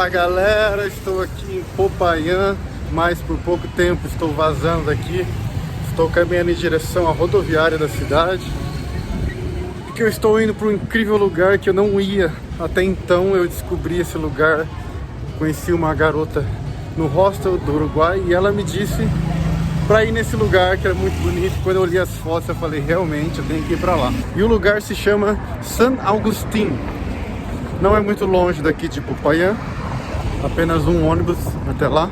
Fala galera, estou aqui em Popayán, mas por pouco tempo estou vazando daqui. Estou caminhando em direção à rodoviária da cidade, porque eu estou indo para um incrível lugar que eu não ia até então. Eu descobri esse lugar, conheci uma garota no hostel do Uruguai e ela me disse para ir nesse lugar que era muito bonito. Quando eu olhei as fotos eu falei, realmente eu tenho que ir para lá. E o lugar se chama San Agustín. Não é muito longe daqui de Popayán, apenas um ônibus até lá.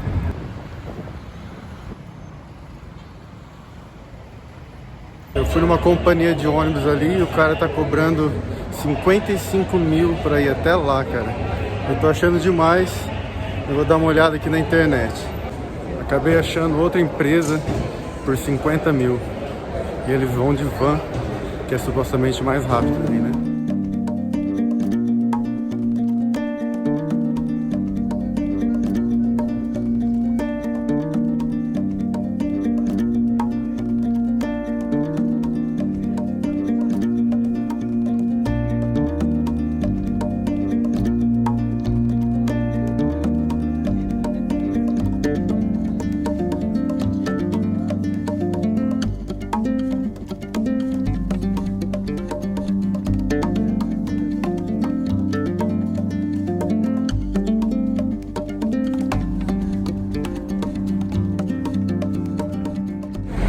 Eu fui numa companhia de ônibus ali e o cara tá cobrando 55 mil para ir até lá, cara. Eu tô achando demais, eu vou dar uma olhada aqui na internet. Acabei achando outra empresa por 50 mil. E eles vão de van, que é supostamente mais rápido ali, né?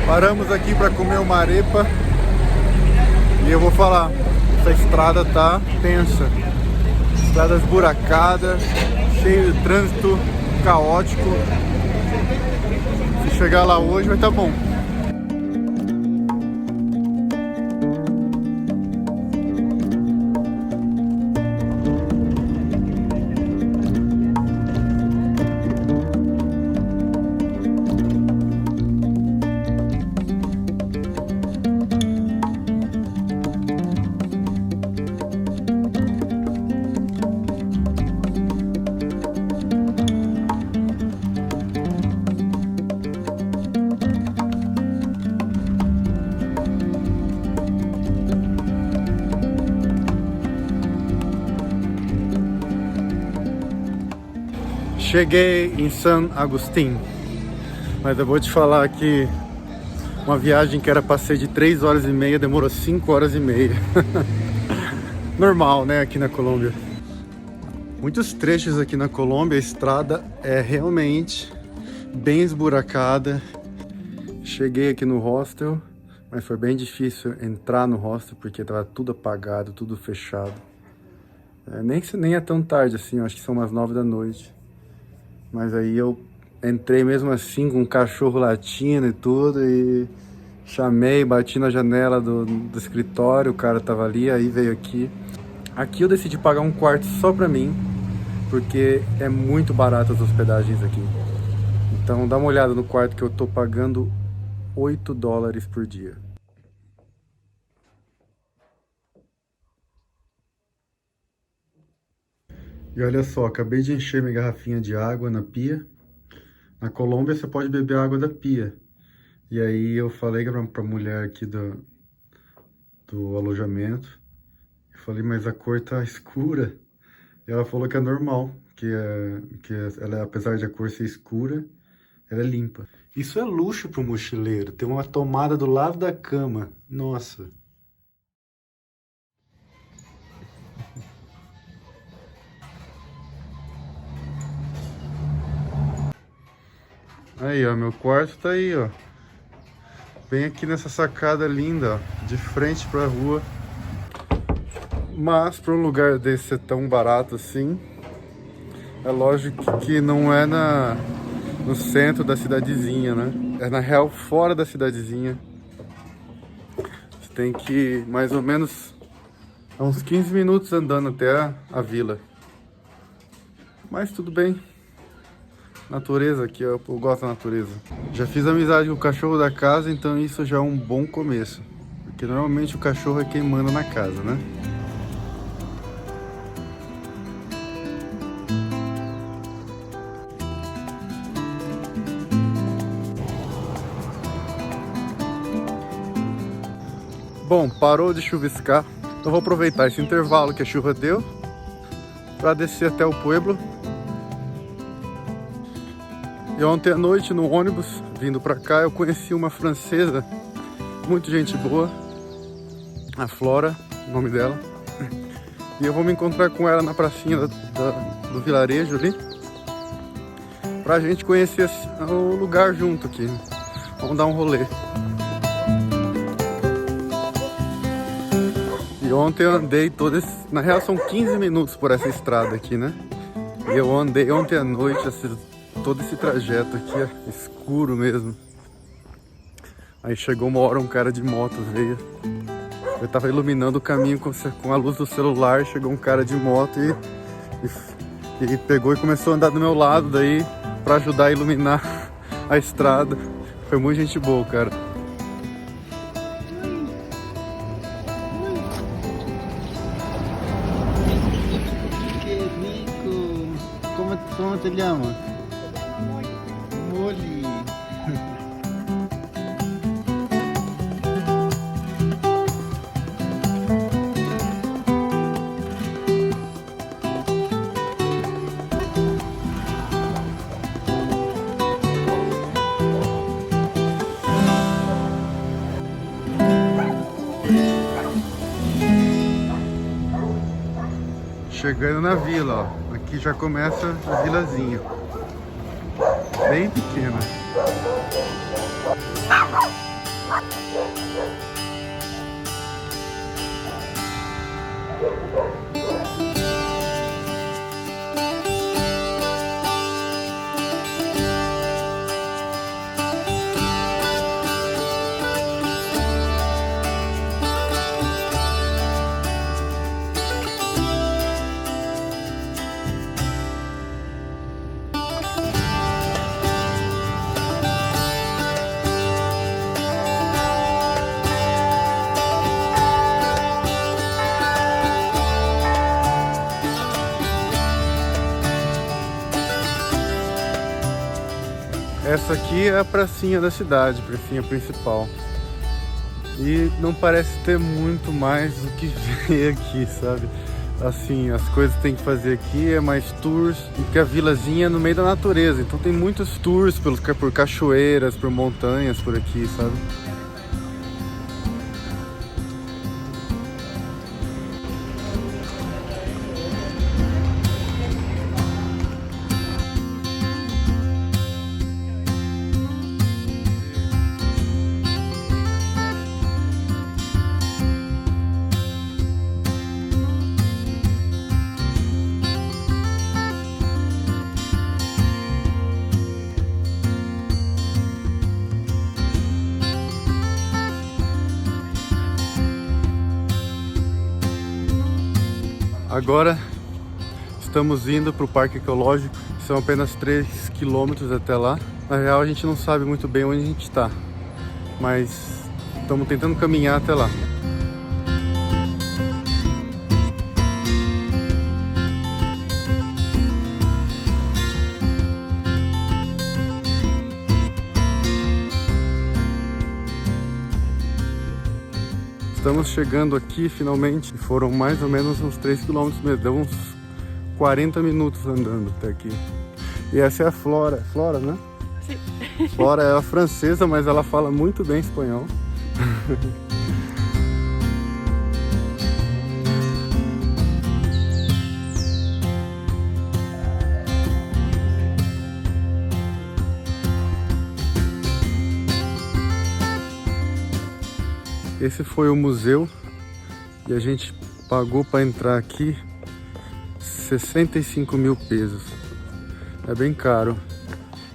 Paramos aqui para comer uma arepa e eu vou falar, essa estrada tá tensa, estrada esburacada, cheio de trânsito, caótico. Se chegar lá hoje vai estar bom. Cheguei em San Agustín, mas eu vou te falar que uma viagem que era para ser de 3 horas e meia demorou 5 horas e meia. Normal, né, aqui na Colômbia. Muitos trechos aqui na Colômbia, a estrada é realmente bem esburacada. Cheguei aqui no hostel, mas foi bem difícil entrar no hostel porque estava tudo apagado, tudo fechado. Nem é tão tarde assim, eu acho que são umas 9 da noite. Mas aí eu entrei mesmo assim com um cachorro latindo e tudo e chamei, bati na janela do escritório, o cara tava ali, aí veio aqui. Aqui eu decidi pagar um quarto só pra mim, porque é muito barato as hospedagens aqui. Então dá uma olhada no quarto que eu tô pagando $8 por dia. E olha só, acabei de encher minha garrafinha de água na pia. Na Colômbia você pode beber água da pia. E aí eu falei pra mulher aqui do alojamento. Eu falei, mas a cor tá escura. E ela falou que é normal, ela, apesar de a cor ser escura, ela é limpa. Isso é luxo pro mochileiro, tem uma tomada do lado da cama. Nossa. Aí, ó, meu quarto tá aí, ó. Bem aqui nessa sacada linda, ó, de frente pra rua. Mas para um lugar desse ser tão barato assim, é lógico que não é no centro da cidadezinha, né? É na real fora da cidadezinha. Você tem que ir mais ou menos uns 15 minutos andando até a vila. Mas tudo bem. Natureza aqui, eu gosto da natureza. Já fiz amizade com o cachorro da casa, então isso já é um bom começo. Porque normalmente o cachorro é quem manda na casa, né? Bom, parou de chuviscar. Então vou aproveitar esse intervalo que a chuva deu para descer até o pueblo E ontem à noite, no ônibus, vindo pra cá, eu conheci uma francesa, muito gente boa, a Flora, o nome dela. E eu vou me encontrar com ela na pracinha do vilarejo ali, pra gente conhecer o lugar junto aqui. Vamos dar um rolê. E ontem eu andei na real são 15 minutos por essa estrada aqui, né? E eu andei ontem à noite, todo esse trajeto aqui, ó, escuro mesmo. Aí chegou uma hora, um cara de moto veio. Eu tava iluminando o caminho com a luz do celular, chegou um cara de moto e pegou e começou a andar do meu lado daí pra ajudar a iluminar a estrada. Foi muito gente boa, cara. ¿Cómo te llamas? Molly. Chegando na vila, ó. Aqui já começa a vilazinha. Bem pequena. Essa aqui é a pracinha da cidade, pracinha principal. E não parece ter muito mais o que ver aqui, sabe? Assim, as coisas que tem que fazer aqui é mais tours, porque a vilazinha é no meio da natureza. Então tem muitos tours por cachoeiras, por montanhas por aqui, sabe? Agora estamos indo para o Parque Ecológico, são apenas 3 quilômetros até lá. Na real a gente não sabe muito bem onde a gente está, mas estamos tentando caminhar até lá. Estamos chegando aqui finalmente, foram mais ou menos uns 3 km mesmo, deu uns 40 minutos andando até aqui. E essa é a Flora, Flora, né? Sim. Flora é a francesa, mas ela fala muito bem espanhol. Esse foi o museu e a gente pagou para entrar aqui 65 mil pesos. É bem caro.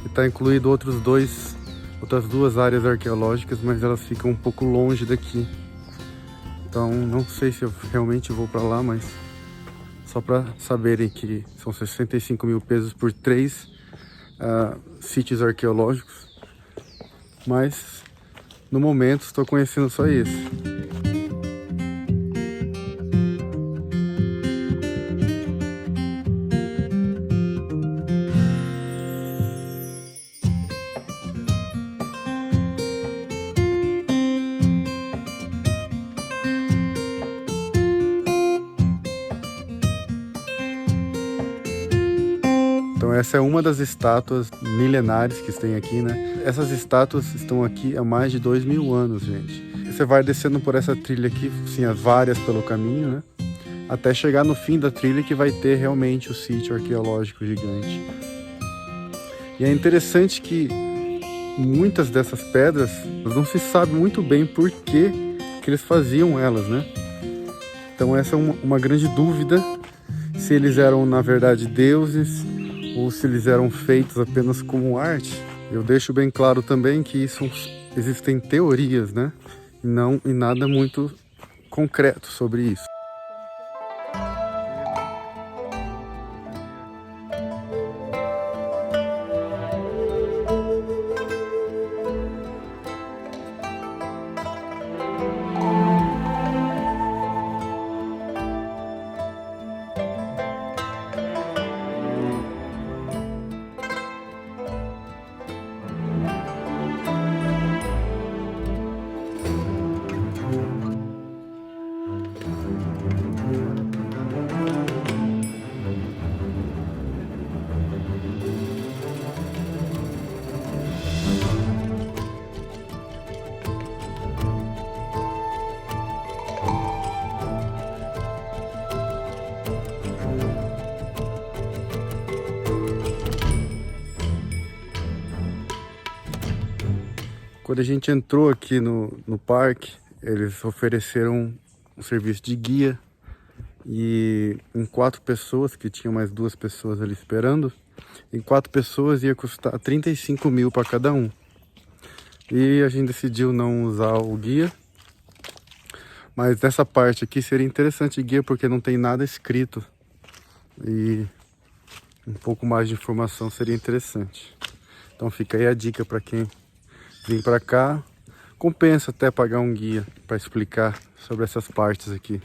E está incluído outras duas áreas arqueológicas, mas elas ficam um pouco longe daqui. Então não sei se eu realmente vou para lá, mas só para saberem que são 65 mil pesos por 3 sítios arqueológicos. Mas no momento estou conhecendo só esse. Então essa é uma das estátuas milenares que tem aqui, né? Essas estátuas estão aqui há mais de 2000 anos, gente. Você vai descendo por essa trilha aqui, sim, as várias pelo caminho, né? Até chegar no fim da trilha que vai ter realmente o sítio arqueológico gigante. E é interessante que muitas dessas pedras, não se sabe muito bem por que eles faziam elas, né? Então essa é uma grande dúvida, se eles eram na verdade deuses ou se eles eram feitos apenas como arte. Eu deixo bem claro também que isso existem teorias, né? E nada muito concreto sobre isso. Quando a gente entrou aqui no parque, eles ofereceram um serviço de guia e em 4 pessoas, que tinha mais 2 pessoas ali esperando, em 4 pessoas ia custar 35 mil para cada um. E a gente decidiu não usar o guia, mas nessa parte aqui seria interessante guia porque não tem nada escrito e um pouco mais de informação seria interessante. Então fica aí a dica para quem vem para cá, compensa até pagar um guia para explicar sobre essas partes aqui.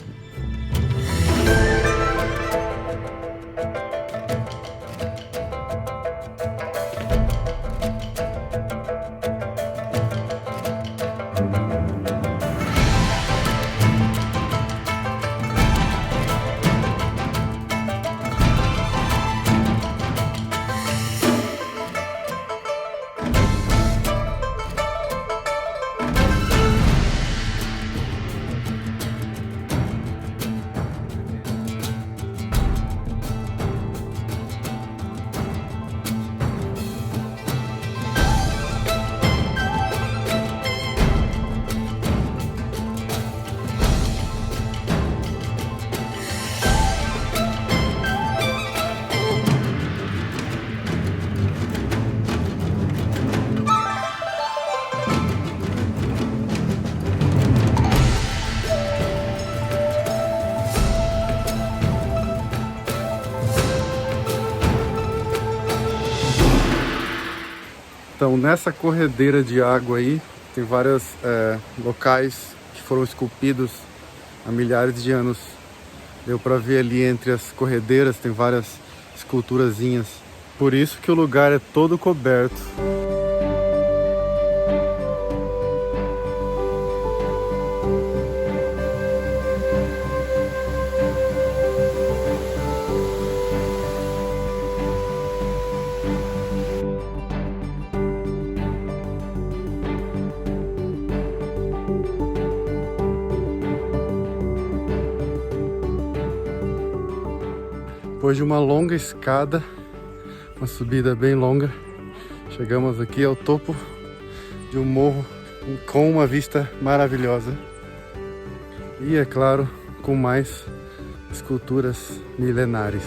Então nessa corredeira de água aí, tem vários locais que foram esculpidos há milhares de anos. Deu para ver ali entre as corredeiras, tem várias esculturazinhas. Por isso que o lugar é todo coberto. Depois de uma longa escada, uma subida bem longa, chegamos aqui ao topo de um morro com uma vista maravilhosa. E, é claro, com mais esculturas milenares.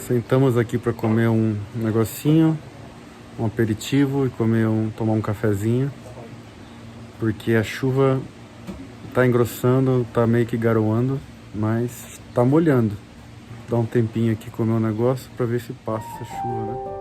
Sentamos aqui para comer um negocinho, um aperitivo e tomar um cafezinho, porque a chuva tá engrossando, tá meio que garoando, mas tá molhando. Dá um tempinho aqui comer um negócio para ver se passa essa chuva, né?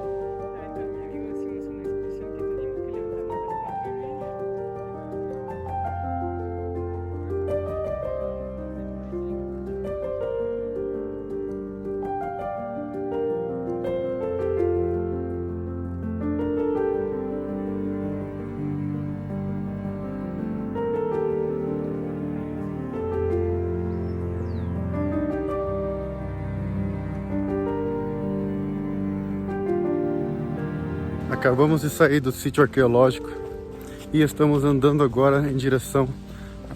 Acabamos de sair do sítio arqueológico e estamos andando agora em direção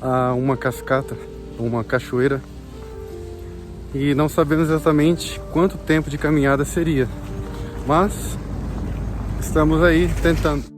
a uma cascata, uma cachoeira. E não sabemos exatamente quanto tempo de caminhada seria, mas estamos aí tentando.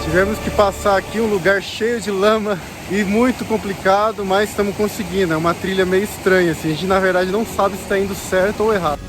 Tivemos que passar aqui um lugar cheio de lama e muito complicado, mas estamos conseguindo. É uma trilha meio estranha, assim. A gente na verdade não sabe se está indo certo ou errado.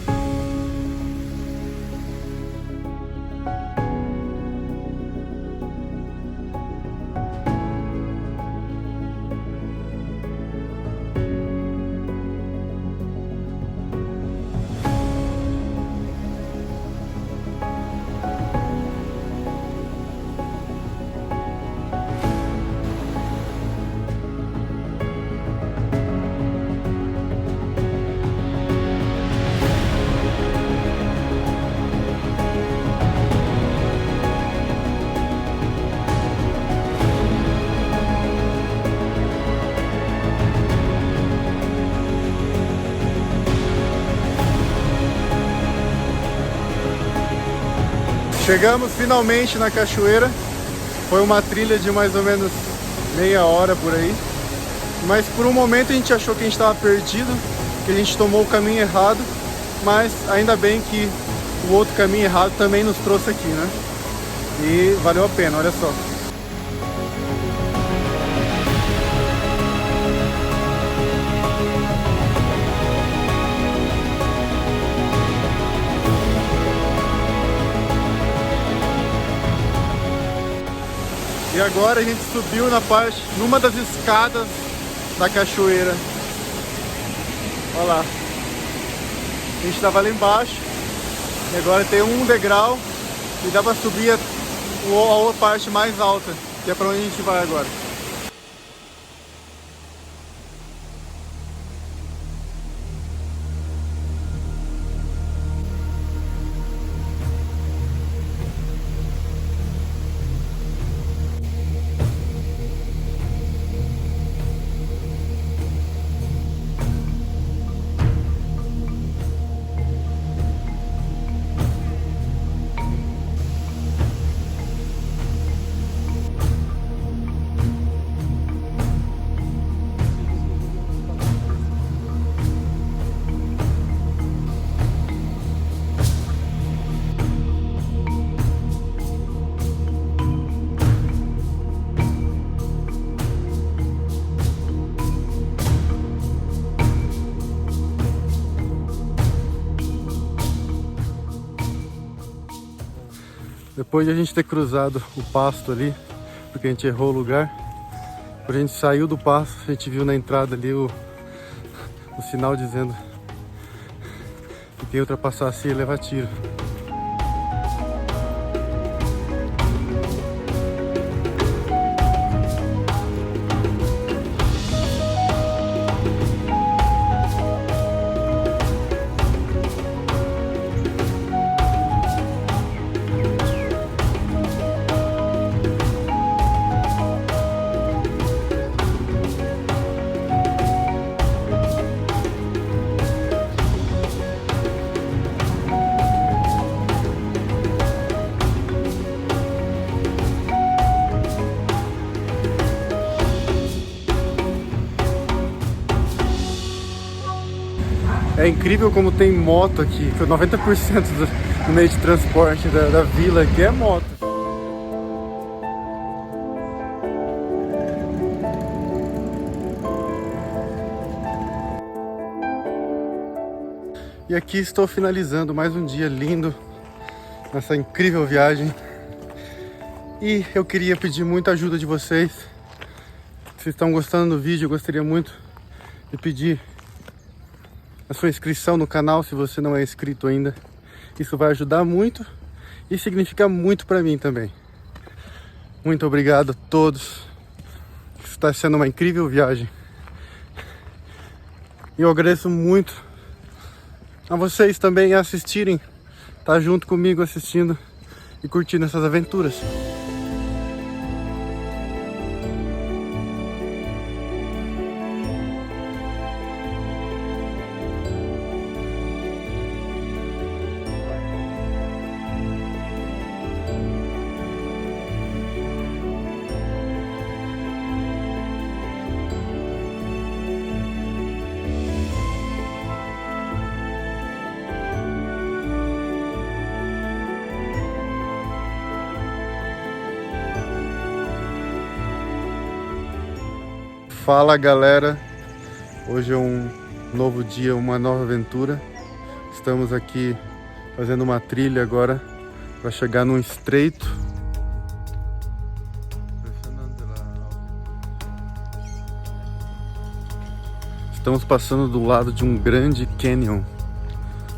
Chegamos finalmente na cachoeira. Foi uma trilha de mais ou menos meia hora por aí. Mas por um momento a gente achou que a gente estava perdido, que a gente tomou o caminho errado. Mas ainda bem que o outro caminho errado também nos trouxe aqui, né? E valeu a pena, olha só. E agora a gente subiu numa das escadas da cachoeira. Olha lá. A gente estava lá embaixo e agora tem um degrau e dá para subir a parte mais alta, que é para onde a gente vai agora. Depois de a gente ter cruzado o pasto ali, porque a gente errou o lugar, quando a gente saiu do pasto, a gente viu na entrada ali o sinal dizendo que quem ultrapassar assim ia levar tiro. É incrível como tem moto aqui, que 90% do meio de transporte da vila aqui é moto. E aqui estou finalizando mais um dia lindo nessa incrível viagem. E eu queria pedir muita ajuda de vocês. Se vocês estão gostando do vídeo, eu gostaria muito de pedir a sua inscrição no canal, se você não é inscrito ainda. Isso vai ajudar muito e significa muito para mim também. Muito obrigado a todos. Está sendo uma incrível viagem. E eu agradeço muito a vocês também assistirem, tá junto comigo assistindo e curtindo essas aventuras. Fala galera, hoje é um novo dia, uma nova aventura. Estamos aqui fazendo uma trilha agora para chegar num estreito. Estamos passando do lado de um grande canyon,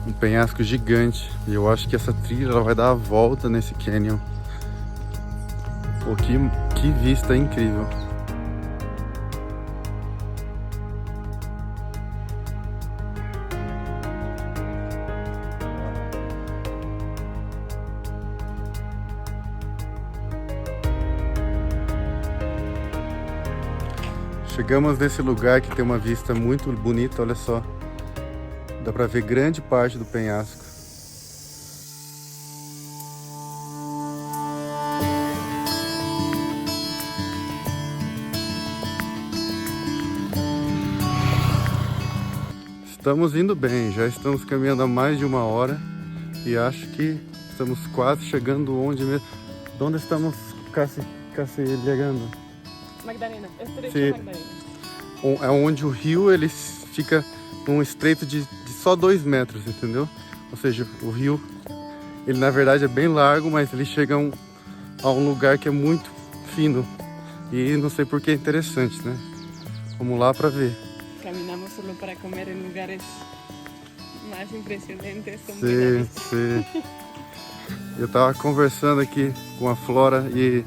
um penhasco gigante, e eu acho que essa trilha ela vai dar a volta nesse canyon. Pô, que vista incrível! Chegamos nesse lugar que tem uma vista muito bonita, olha só. Dá pra ver grande parte do penhasco. Estamos indo bem, já estamos caminhando há mais de 1 hora e acho que estamos quase chegando onde mesmo. Onde estamos casi chegando? Magdalena, estreito Sim. Magdalena. É onde o rio ele fica num estreito de só 2 metros, entendeu? Ou seja, o rio, ele na verdade é bem largo, mas ele chega a um lugar que é muito fino. E não sei por que é interessante, né? Vamos lá para ver. Caminamos solo para comer em lugares mais impressionantes. Sim. Eu tava conversando aqui com a Flora e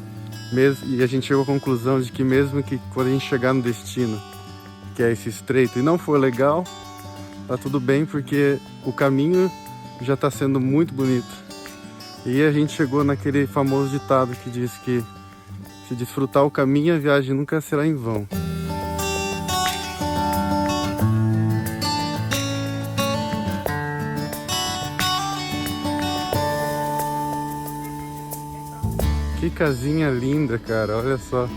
a gente chegou à conclusão de que mesmo que quando a gente chegar no destino, que é esse estreito, e não for legal, tá tudo bem, porque o caminho já tá sendo muito bonito. E a gente chegou naquele famoso ditado que diz que se desfrutar o caminho, a viagem nunca será em vão. Que casinha linda, cara, olha só.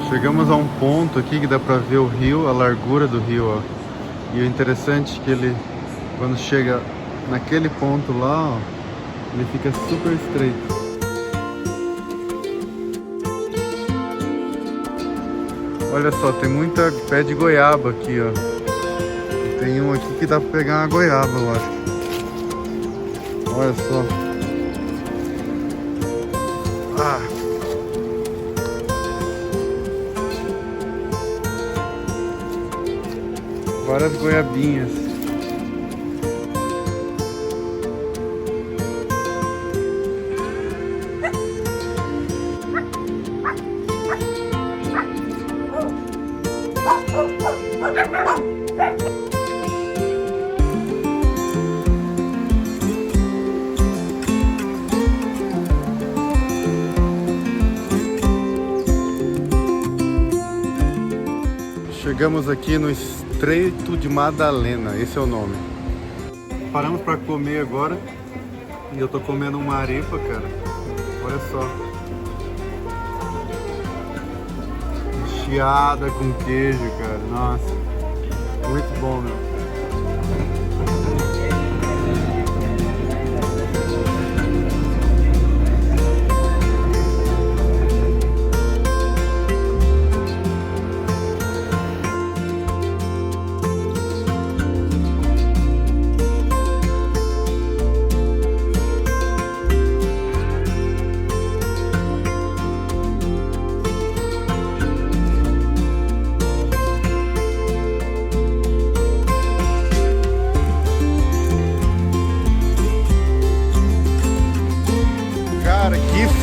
Chegamos a um ponto aqui que dá pra ver o rio, a largura do rio, ó. E o interessante é que ele, quando chega naquele ponto lá, ó, ele fica super estreito. Olha só, tem muita pé de goiaba aqui, ó. Tem um aqui que dá pra pegar uma goiaba, eu acho. Olha só. Ah! Várias goiabinhas. Chegamos aqui no Estreito de Madalena, esse é o nome. Paramos para comer agora e eu tô comendo uma arepa, cara. Olha só. Recheada com queijo, cara. Nossa, muito bom, meu.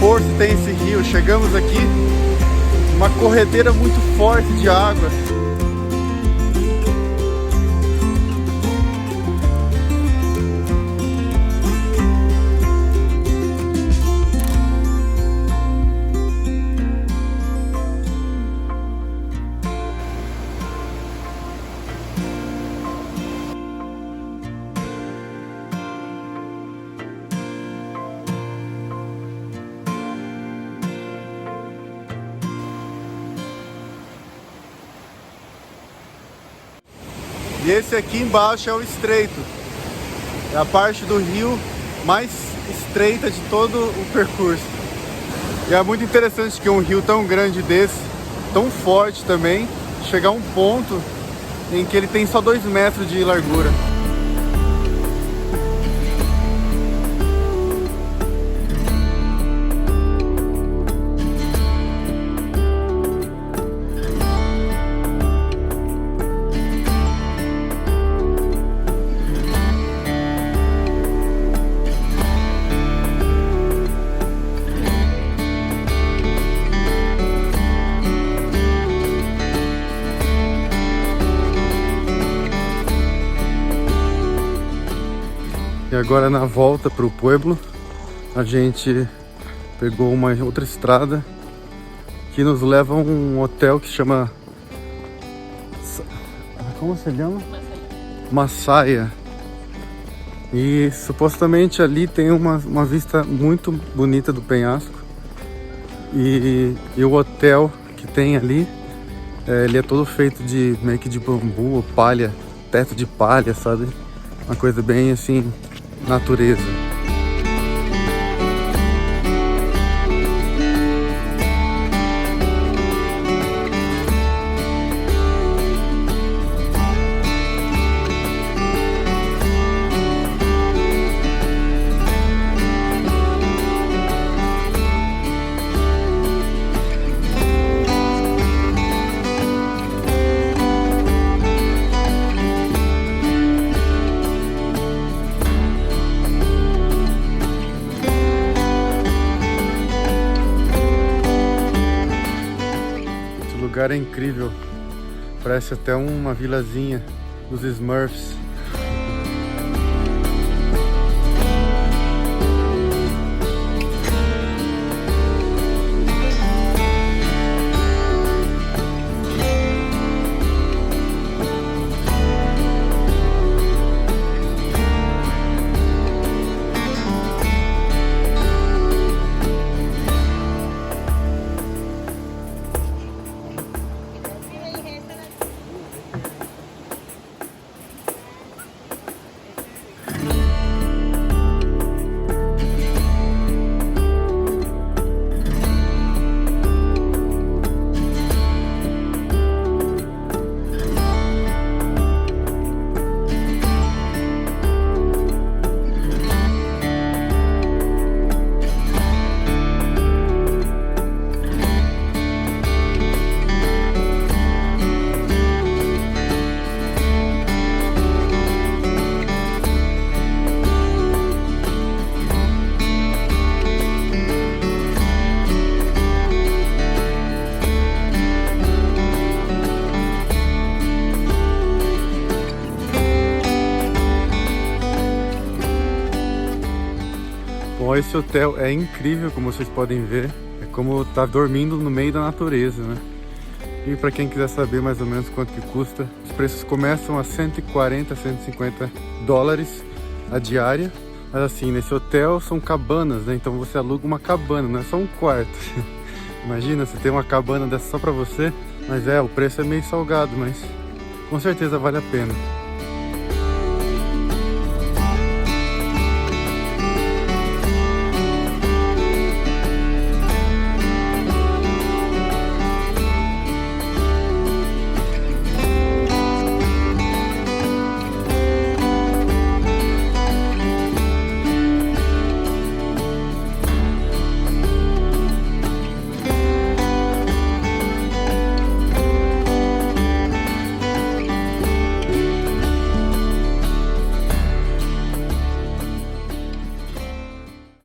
Força tem esse rio, chegamos aqui, uma corredeira muito forte de água. E esse aqui embaixo é o estreito. É a parte do rio mais estreita de todo o percurso. E é muito interessante que um rio tão grande desse, tão forte também, chegar a um ponto em que ele tem só 2 metros de largura. E agora na volta para o pueblo, a gente pegou uma outra estrada que nos leva a um hotel que chama... Como se chama? Massaia. E supostamente ali tem uma vista muito bonita do penhasco. E o hotel que tem ali, ele é todo feito de meio que de bambu, palha, teto de palha, sabe? Uma coisa bem assim... natureza. O lugar é incrível, parece até uma vilazinha dos Smurfs. Bom, esse hotel é incrível, como vocês podem ver. É como estar dormindo no meio da natureza, né? E para quem quiser saber mais ou menos quanto que custa, os preços começam a 140, 150 dólares a diária. Mas assim, nesse hotel são cabanas, né? Então você aluga uma cabana, não é só um quarto. Imagina, você tem uma cabana dessa só pra você. Mas o preço é meio salgado, mas com certeza vale a pena.